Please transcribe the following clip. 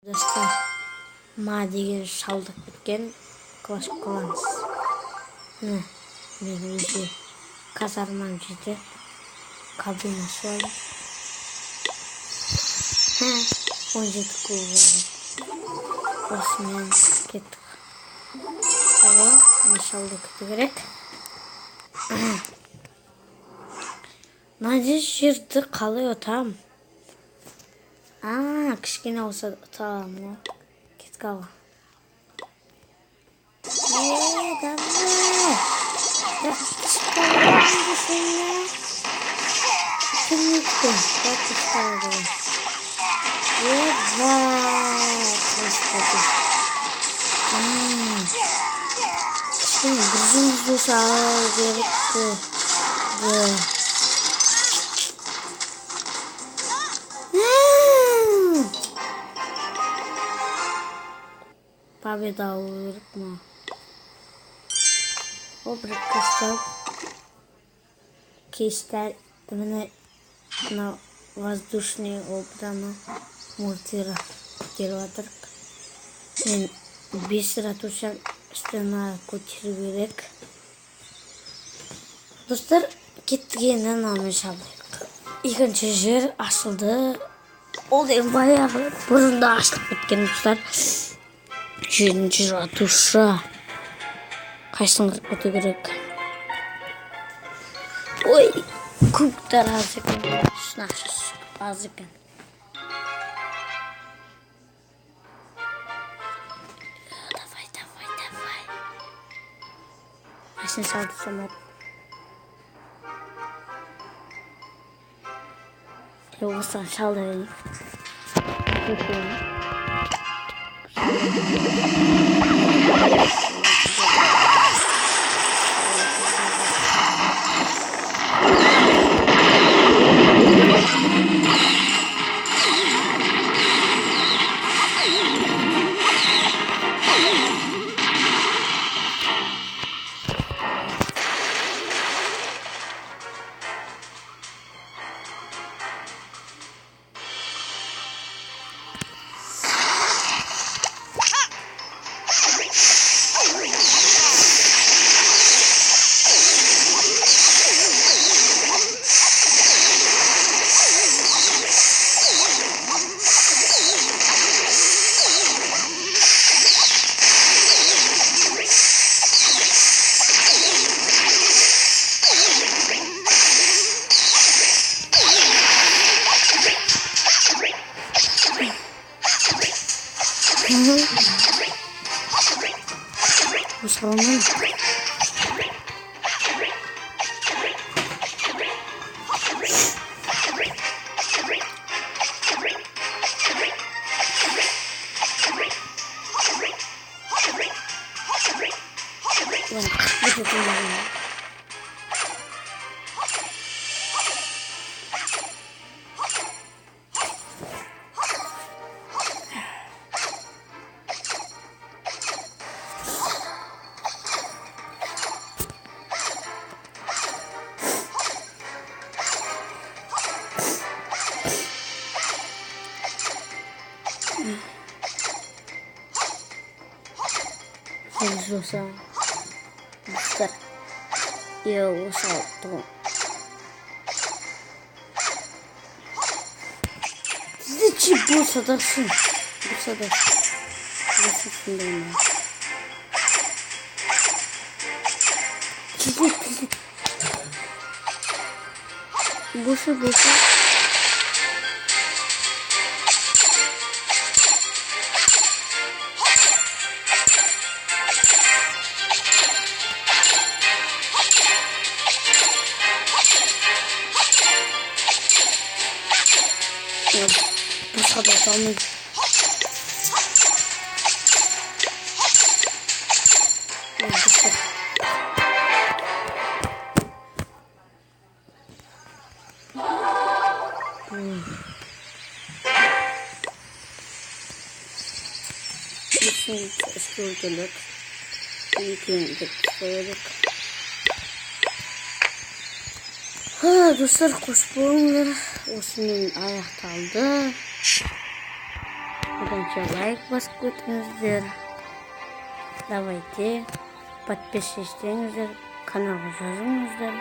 Dostlar, ma деген шалдық біткен класс қыламыз. Міне, менің үйде казармам жерде кабинасы бар. 17 клубы бар. Осымен кеттік. Оға, шалды күту керек. Надеюсь, жерді қалай отам. Кішкене болса ұталамын ғой. Кетіп қалға. Давай! Шықпалағанды сені. Кімнектен? Шықпалағанды. Господи. Кішкене біржіңіз болса алау керекті. Победа урыкма. Обрык кыстап. Кейстер міне на воздушный обраны мультира көтеріп атырық. Мен 5 ратушан үстіне көтеріп керек. Достар, кеттігеннен аны шабайық. Екінші жер ашылды. Ол деген баяғы бұрында ашылып кеткен достар. 7-ші ратуша. Қайсың өте керек. Ой, кубтар аз екен. Шынақшыз аз екен. Давай. Қайсын салды самат. Осыған шалды бейін. Осылаумен Жуса. Достар. Осы алыптығым. Сізде чип болса да шын. Болса да шын деймін. Болса. Başka da sanırım. Şimdi üstürdülük. İlk söyledik. Dostlar, hoş bulduk. Osman ayakta aldı. Бірінші лайк басып өтіңіздер. Давайте подписчиктеңіздер, каналға жазыңыздар.